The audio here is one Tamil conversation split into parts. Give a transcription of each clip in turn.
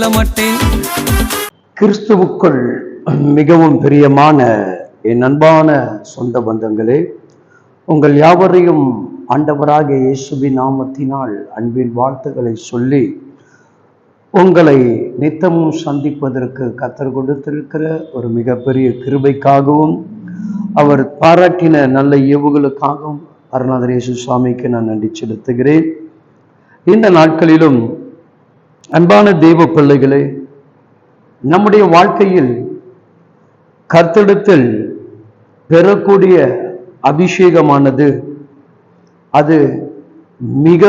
சொல்ல மாட்டேன். கிறிஸ்துவுக்குள் மிகவும் பிரியமான என் அன்பான சொந்த பந்தங்களே, உங்கள் யாவரையும் ஆண்டவராகிய இயேசுவின் நாமத்தினால் அன்பின் வாழ்த்துக்களை சொல்லி உங்களை நித்தமும் சந்திப்பதற்கு கர்த்தர் கொடுத்திருக்கிற ஒரு மிகப்பெரிய கிருபைக்காகவும் அவர் பாராட்டின நல்ல ஈவுகளுக்காகவும் அருணாதர் இயேசு சுவாமிக்கு நான் நன்றி செலுத்துகிறேன். இந்த நாட்களிலும் அன்பான தெய்வ பிள்ளைகளே, நம்முடைய வாழ்க்கையில் கர்த்தரிடத்தில் பெறக்கூடிய அபிஷேகமானது அது மிக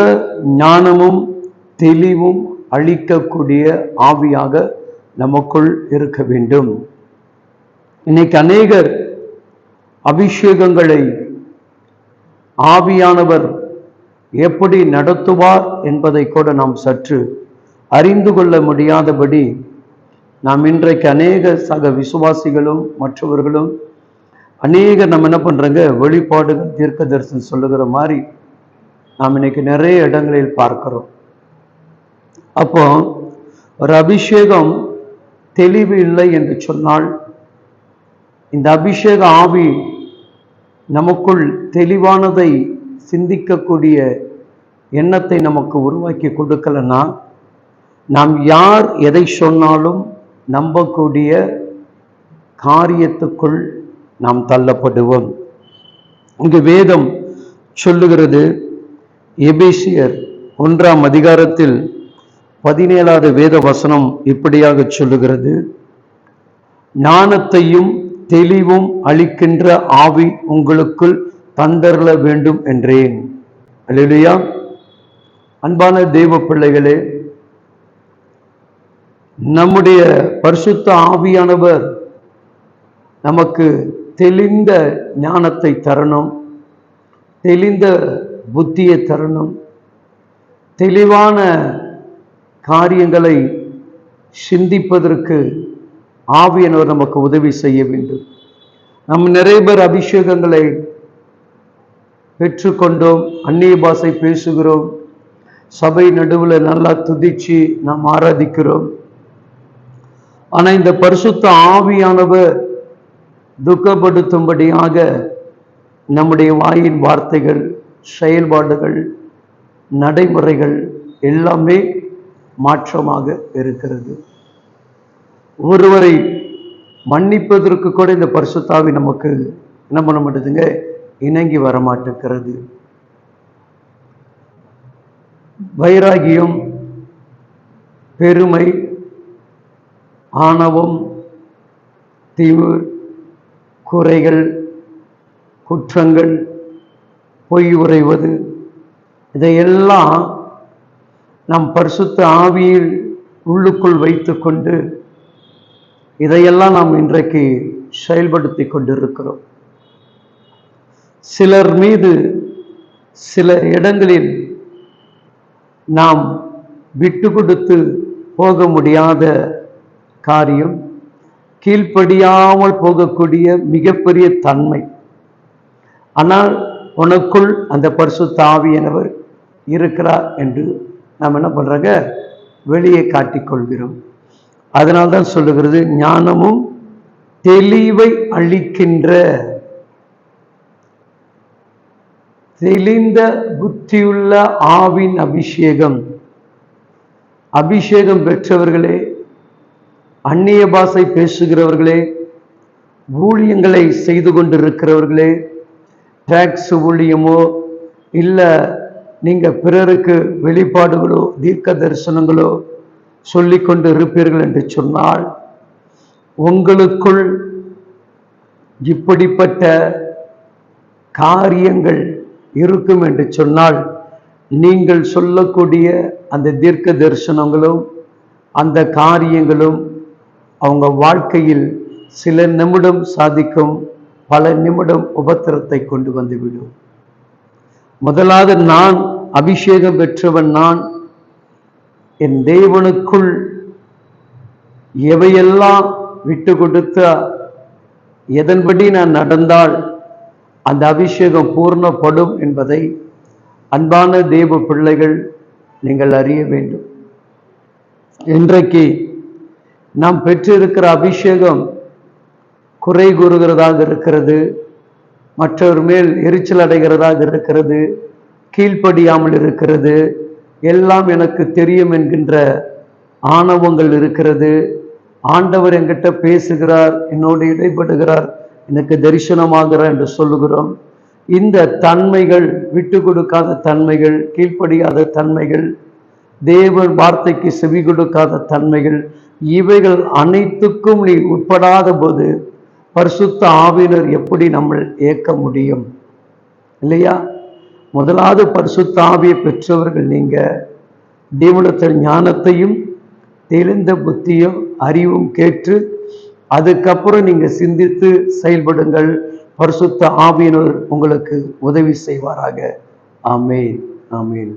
ஞானமும் தெளிவும் அளிக்கக்கூடிய ஆவியாக நமக்குள் இருக்க வேண்டும். இன்னைக்கு அநேகர் அபிஷேகங்களை ஆவியானவர் எப்படி நடத்துவார் என்பதை கூட நாம் சற்று அறிந்து கொள்ள முடியாதபடி நாம் இன்றைக்கு அநேக சக விசுவாசிகளும் மற்றவர்களும் நம்ம என்ன பண்றாங்க, வெளிப்பாடுகள் தீர்க்க தரிசனம் சொல்லுகிற மாதிரி நாம் இன்னைக்கு நிறைய இடங்களில் பார்க்கிறோம். அப்போ ஒரு அபிஷேகம் தெளிவு இல்லை என்று சொன்னால், இந்த அபிஷேக ஆவி நமக்குள் தெளிவானதை சிந்திக்கக்கூடிய எண்ணத்தை நமக்கு உருவாக்கி கொடுக்கலன்னா, நாம் யார் எதை சொன்னாலும் நம்பக்கூடிய காரியத்துக்குள் நாம் தள்ளப்படுவோம். இங்கு வேதம் சொல்லுகிறது, எபேசியர் 1ஆம் அதிகாரத்தில் 17வது வேத வசனம் இப்படியாக சொல்லுகிறது, ஞானத்தையும் தெளிவும் அளிக்கின்ற ஆவி உங்களுக்குள் தந்தரல வேண்டும் என்றேன். அல்லேலூயா. அன்பான தெய்வ பிள்ளைகளே, நம்முடைய பரிசுத்த ஆவியானவர் நமக்கு தெளிந்த ஞானத்தை தரணும், தெளிந்த புத்தியை தரணும், தெளிவான காரியங்களை சிந்திப்பதற்கு ஆவியானவர் நமக்கு உதவி செய்ய வேண்டும். நம்ம நிறைய பேர் அபிஷேகங்களை பெற்றுக்கொண்டோம், அந்நிய பாஷை பேசுகிறோம், சபை நடுவில் நல்லா துதிச்சு நாம் ஆராதிக்கிறோம். ஆனா இந்த பரிசுத்த ஆவியானவர் துக்கப்படுத்தும்படியாக நம்முடைய வாயின் வார்த்தைகள், செயல்பாடுகள், நடைமுறைகள் எல்லாமே மாற்றமாக இருக்கிறது. ஒருவரை மன்னிப்பதற்கு கூட இந்த பரிசுத்தாவி நமக்கு என்ன பண்ண மாட்டேதுங்க, இணங்கி வரமாட்டேங்கிறது. வைராகியம், பெருமை, ஆணவம், திமிர், குறைகள், குற்றங்கள், பொய் உரைவது, இதையெல்லாம் நாம் பரிசுத்த ஆவியில் உள்ளுக்குள் வைத்து கொண்டு இதையெல்லாம் நாம் இன்றைக்கு செயல்படுத்தி கொண்டிருக்கிறோம். சிலர் மீது சில இடங்களில் நாம் விட்டு கொடுத்து போக முடியாத காரியம், கீழ்ப்படியாமல் போகக்கூடிய மிகப்பெரிய தன்மை. ஆனால் உனக்குள் அந்த பரிசுத்த ஆவியானவர் இருக்கிறார் என்று நாம் என்ன பண்றாங்க, வெளியே காட்டிக்கொள்கிறோம். அதனால்தான் சொல்லுகிறது, ஞானமும் தெளிவை அளிக்கின்ற தெளிந்த புத்தியுள்ள ஆவின் அபிஷேகம். அபிஷேகம் பெற்றவர்களே, அந்நிய பாஷை பேசுகிறவர்களே, ஊழியங்களை செய்து கொண்டிருக்கிறவர்களே, டாக்ஸ் ஊழியமோ இல்லை நீங்க பிறருக்கு வெளிப்பாடுகளோ தீர்க்க தரிசனங்களோ சொல்லிக்கொண்டு இருப்பீர்கள் என்று சொன்னால், உங்களுக்குள் இப்படிப்பட்ட காரியங்கள் இருக்கும் என்று சொன்னால், நீங்கள் சொல்லக்கூடிய அந்த தீர்க்க தரிசனங்களும் அந்த காரியங்களும் அவங்க வாழ்க்கையில் சில நிமிடம் சாதிக்கும், பல நிமிடம் உபத்திரத்தை கொண்டு வந்துவிடும். முதலாவது, நான் அபிஷேகம் பெற்றவன், நான் என் தேவனுக்குள் எவையெல்லாம் விட்டு கொடுத்த எதன்படி நான் நடந்தால் அந்த அபிஷேகம் பூர்ணப்படும் என்பதை அன்பான தேவ பிள்ளைகள் நீங்கள் அறிய வேண்டும். இன்றைக்கு நாம் பெற்றிருக்கிற அபிஷேகம் குறை கூறுகிறதாக இருக்கிறது, மற்றவர் மேல் எரிச்சல் அடைகிறதாக இருக்கிறது, கீழ்ப்படியாமல் இருக்கிறது, எல்லாம் எனக்கு தெரியும் என்கின்ற ஆணவங்கள் இருக்கிறது. ஆண்டவர் என்கிட்ட பேசுகிறார், என்னோடு இடைப்படுகிறார், எனக்கு தரிசனமாகிறார் என்று சொல்லுகிறோம். இந்த தன்மைகள், விட்டு கொடுக்காத தன்மைகள், கீழ்ப்படியாத தன்மைகள், தேவன் வார்த்தைக்கு செவி கொடுக்காத தன்மைகள், இவைகள் அனைத்துக்கும் நீ உட்படாத போது பரிசுத்த ஆவியினர் எப்படி நம்ம ஏற்க முடியும்? இல்லையா? முதலாவது பரிசுத்த ஆவியை பெற்றவர்கள் நீங்க. தேவனிடத்தில் ஞானத்தையும் தெளிந்த புத்தியும் அறிவும் கேட்டு அதுக்கப்புறம் நீங்க சிந்தித்து செயல்படுங்கள். பரிசுத்த ஆவியினர் உங்களுக்கு உதவி செய்வாராக. ஆமென், ஆமென்.